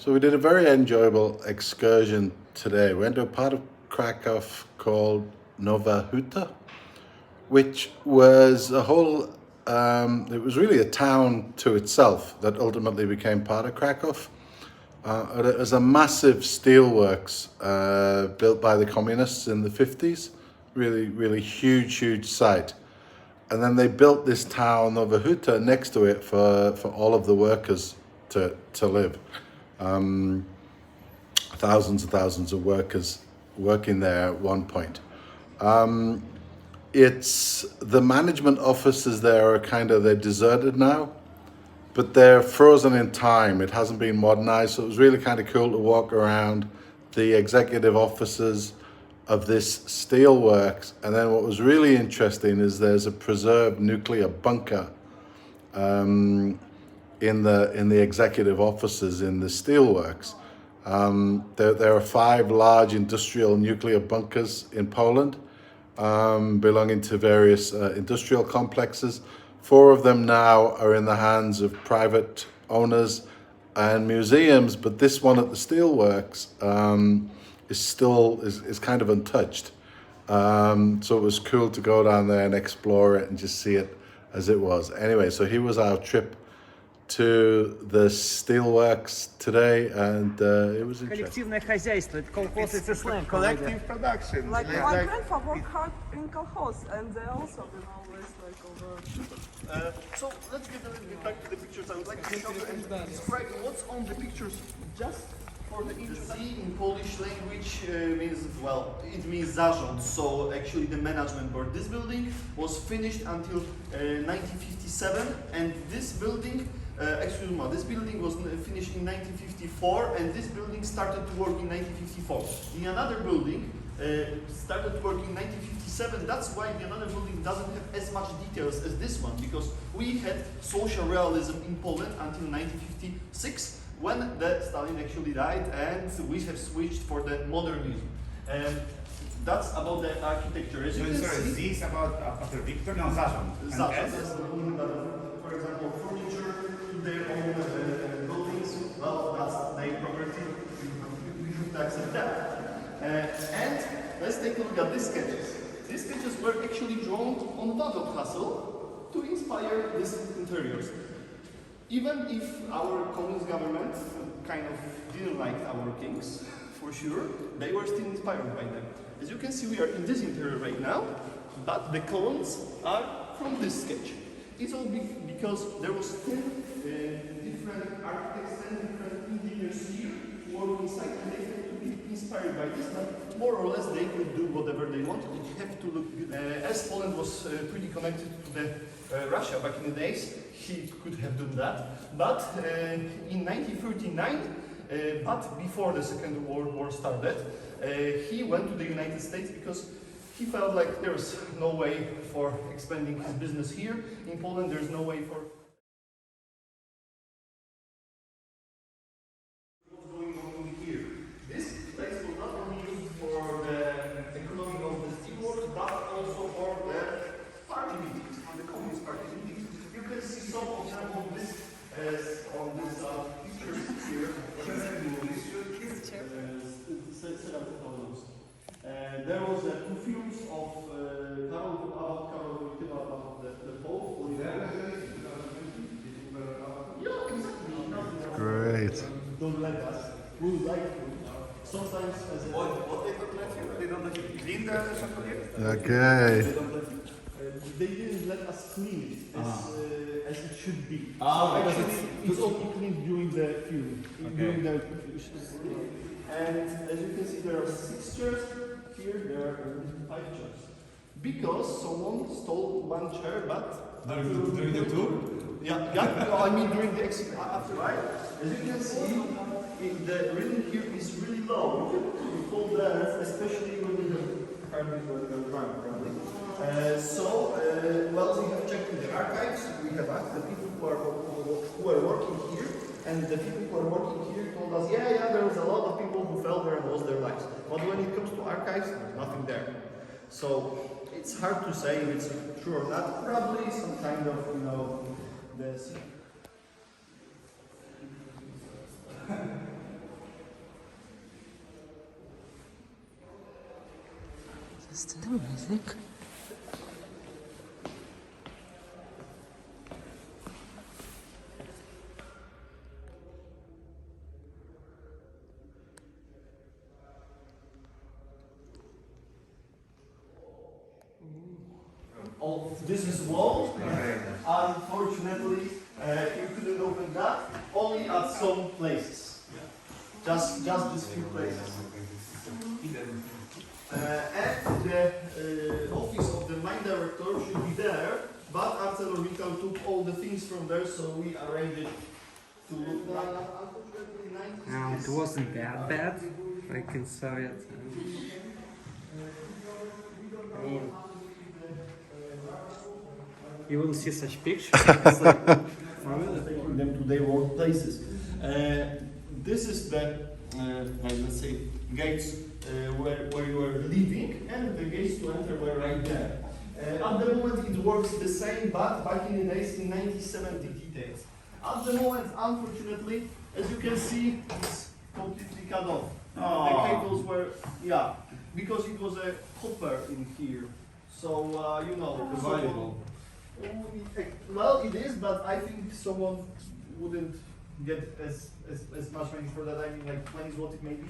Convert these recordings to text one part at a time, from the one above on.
So we did a very enjoyable excursion today. We went to a part of Krakow called Nowa Huta, which was a whole, it was really a town to itself that ultimately became part of Krakow. It was a massive steelworks built by the communists in the 50s. Really, really huge site. And then they built this town of Huta next to it for all of the workers to live. Thousands and thousands of workers working there at one point. It's the management offices there are they're deserted now, but they're frozen in time. It hasn't been modernized, so it was really kind of cool to walk around the executive offices of this steelworks. And then what was really interesting is there's a preserved nuclear bunker in the executive offices in the steelworks. There are 5 large industrial nuclear bunkers in Poland, belonging to various industrial complexes. 4 of them now are in the hands of private owners and museums, but this one at the steelworks is still kind of untouched. So it was cool to go down there and explore it and just see it as it was. Anyway, so here was our trip to the steelworks today, and it was interesting. Коллективное хозяйство, это колхоз, it's a slang. Collective production. Like my grandfather worked hard in colхоз, and they also been always like over. So let's get a little bit back to the pictures. I would like to show you and describe what's on the pictures just for the introduction. In Polish language means, well, it means zarząd. So actually the management board. This building was finished until 1957, and this building this building was finished in 1954, and this building started to work in 1954. The another building started to work in 1957. That's why the another building doesn't have as much details as this one, because we had social realism in Poland until 1956, when the Stalin actually died, and we have switched for the modernism. And that's about the architecture. As you can see, this about after Victor? No, Zarząd. For example, furniture, their own buildings, well, that's their property. We should accept that. And let's take a look at these sketches. These sketches were actually drawn on Wawel Castle to inspire these interiors. Even if our communist government kind of didn't like our kings, for sure, they were still inspired by them. As you can see, we are in this interior right now, but the columns are from this sketch. It's all because there was 10 different architects, 10 different engineers here working inside, and they had to be inspired by this, but more or less they could do whatever they wanted. It had to look good. As Poland was pretty connected to the Russia back in the days, he could have done that. But in 1939, but before the Second World War started, he went to the United States because he felt like there's no way for expanding his business here. In Poland, there's no way for what's going on here. This place was not only used for the economy of the Steelworks, but also for the party meetings, for the Communist Party meetings. You can see some of them on this pictures here. There was 2 films of Karol about the Pope. Yeah, exactly. Great. Don't let us. We would like to. Sometimes as a... What they don't let you? They don't let you clean the chocolate? Okay. They didn't let us clean it as it should be. Ah, so because actually, it's only cleaned during the film. Okay. During the, and as you can see, there are 6 chairs. Here there are 5 chairs. Because someone stole 1 chair, but During the tour? yeah, no, I mean during the exit after, right? As you can see, the rhythm here is really low. You fall there, especially when you have drunk, probably. Well, we have checked in the archives. We have asked the people who are working here, and the people who are working here told us, yeah, there was a lot of people who fell there and lost their lives. But when it comes to archives, there's nothing there. So it's hard to say if it's true or not. Probably some kind of, What's the music? This is wall. Unfortunately, you couldn't open that. Only at some places. Just these few places. And the office of the mine director should be there, but ArcelorMittal took all the things from there, so we arranged it to look like. No, it wasn't that bad, like in Soviet. I mean, you will see such pictures. It's like, Taking them to their workplaces. This is the, let's say, gates where you are leaving, and the gates to enter were right there. At the moment it works the same, but back in the days in 1970 details. At the moment, unfortunately, as you can see, it's completely cut off. The cables were, yeah, because it was a copper in here. So, you know, Valuable. well, it is, but I think someone wouldn't get as much money for that. I mean, like 20 zloty maybe.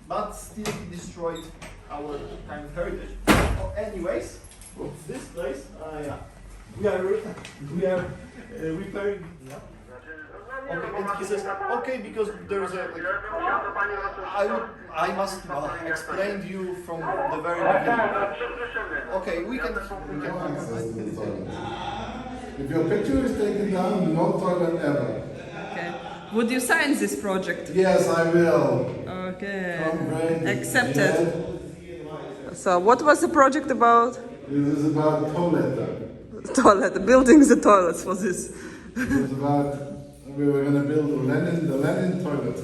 But still, he destroyed our kind of heritage. Oh, anyways, this place, yeah, we are repairing. Yeah. Okay, and he says, okay, because there's a. I must explain to you from the very beginning. Okay, we can. If your picture is taken down, no toilet ever. Okay. Would you sign this project? Yes, I will. Okay. From brain to Accepted. head. So, what was the project about? This is about toilet. Toilet, building the toilets for this. It was about, we were going to build the Lenin toilet.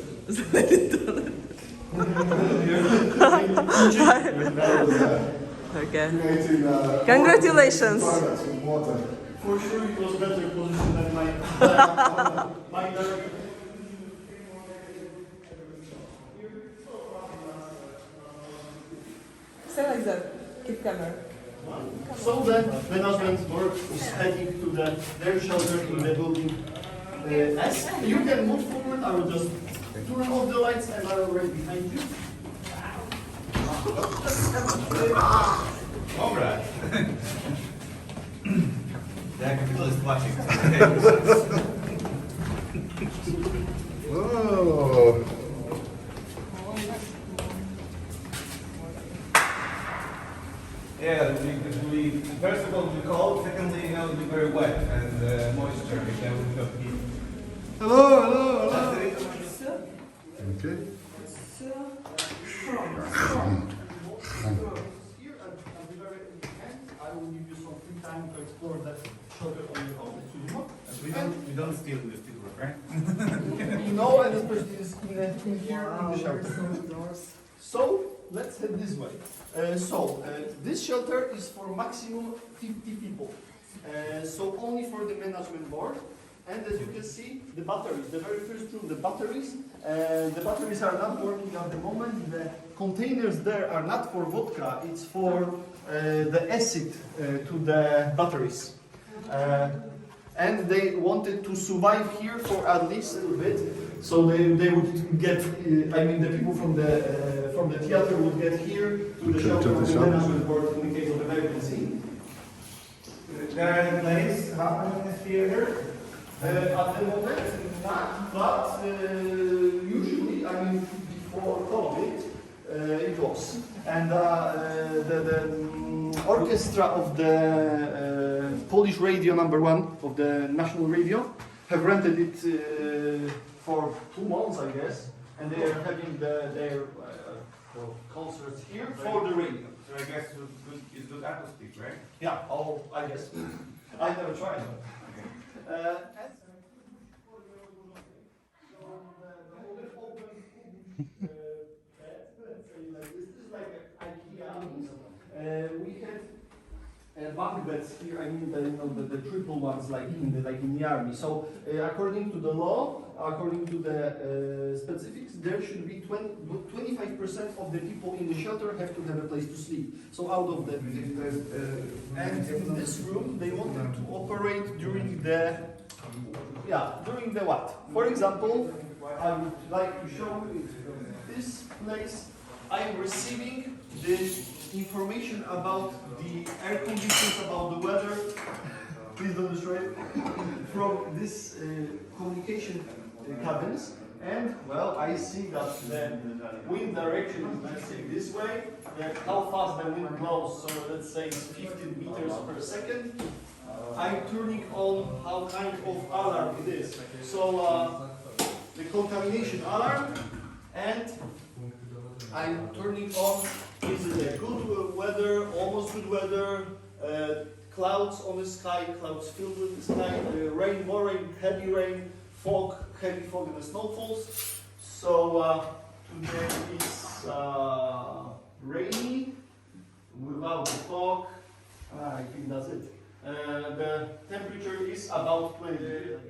Okay. Creating, Congratulations. toilets with water. For sure, it was better position than my director. Stay like that. Keep camera. So the management board is heading to their shelter in the building. S. You can move forward. I will just turn off the lights, and I will right behind you. Dobra. Jak to jest właśnie. Oh. Yeah, we first of all we cold, secondly, you know, it'll be very wet and moisture, then we have heat. Hello, hello, hello. That's the reason. Okay. Here at the very end, I will give you some free time to explore that shelter on your own. We don't steal the steelwork, right? No, and especially in here in the shelter. So let's head this way. This shelter is for maximum 50 people. So only for the management board. And as you can see, the batteries, the very first room, the batteries are not working at the moment. The containers there are not for vodka, it's for the acid to the batteries. And they wanted to survive here for at least a little bit, so they would get, I mean the people from the theater would get here to the shelter of the management board in the case of emergency. There are plays happening in the theater. At the moment, not, but usually, I mean, before COVID, it was. And the orchestra of the Polish radio #1 of the national radio have rented it for 2 months, I guess, and they are having their concerts here for the radio. So I guess it's good acoustic, right? Yeah, oh, I guess. I never tried. We had bunk beds here. I mean, the triple ones, like in the army. So, according to the law, according to the specifics, there should be 25% of the people in the shelter have to have a place to sleep. So out of that, and in this room, they wanted to operate during the, during the what? For example, I would like to show you this place. I am receiving the information about the air conditions, about the weather. Please don't destroy it. From this communication cabins, and well, I see that the wind direction is, let's say, this way. How fast the wind blows, so let's say it's 15 meters per second. I'm turning on how kind of alarm it is. So the contamination alarm, and I'm turning on, is it a good weather, almost good weather, clouds on the sky, clouds filled with the sky, rain, more rain, heavy rain, fog, heavy fog and the snowfalls. So today is rainy, without the fog. I think that's it. The temperature is about 20.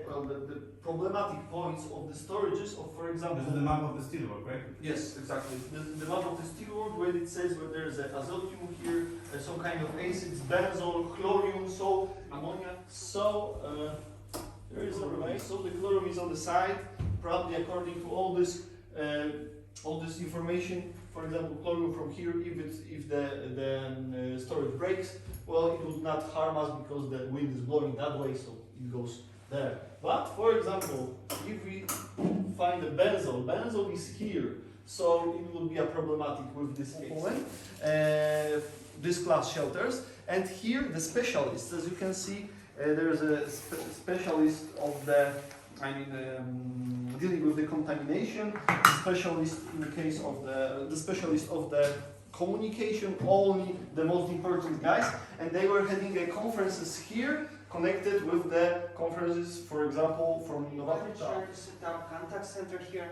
Well, the problematic points of the storages of, for example, This is the map of the steelwork, right? yes, exactly. The map of the steelwork, where it says where there is a azotium here, some kind of acids, benzol, chlorium, so ammonia. So there is a remain. So the chlorium is on the side. Probably according to all this information. For example, chlorium from here, if the storage breaks, well, it would not harm us because the wind is blowing that way, so it goes there. But for example, if we find the benzol is here, so it will be a problematic with this case. This class shelters, and here the specialists, as you can see, there is a specialist of the, dealing with the contamination, the specialist in the case of the specialist of the communication, only the most important guys, and they were having a conferences here connected with the conferences, for example, from Nowa. Try to set up contact center here.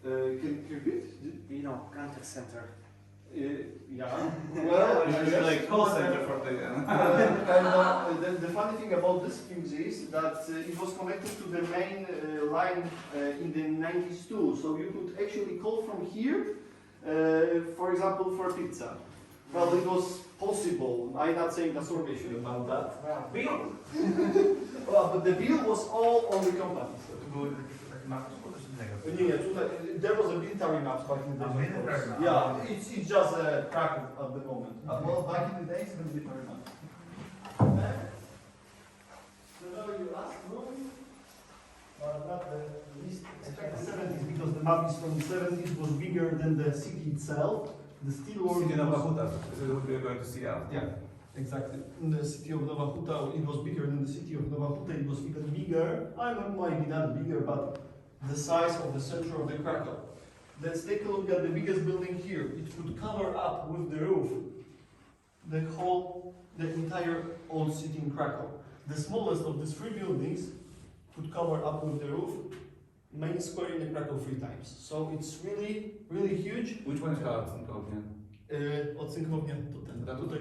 Can you repeat? You know, contact center. Yeah. Well, It's like call center for the. The funny thing about this thing is that it was connected to the main line in the 90s too. So you could actually call from here, for example, for pizza. Well, it was possible. I'm not saying a information about that. Bill? Well, but the bill was all on the company. There was a military map back in the days. Yeah, it's just a Krakow at the moment. Well, back in the days, the military map. The very last room, not the least expected 70s, because the map is from the 70s, was bigger than the city itself. The Steelworks. City Nowa Huta. This is what we are going to see out. Yeah, exactly. In the city of Nowa Huta, it was bigger than the city of Nowa Huta. It was even bigger. I don't know, maybe not bigger, but the size of the center of the Krakow. Let's take a look at the biggest building here. It could cover up with the roof the entire old city in Krakow. The smallest of these three buildings could cover up with the roof main square in the Krakow 3 times. So it's really, really huge. Which one is called Synkownia? Odsynkownia to ten. Tutaj.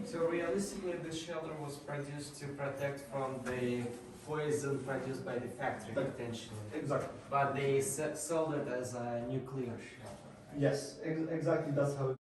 So realistically, this shelter was produced to protect from the poison produced by the factory, potentially. Exactly. But they sold it as a nuclear shelter. Yes, exactly. That's how.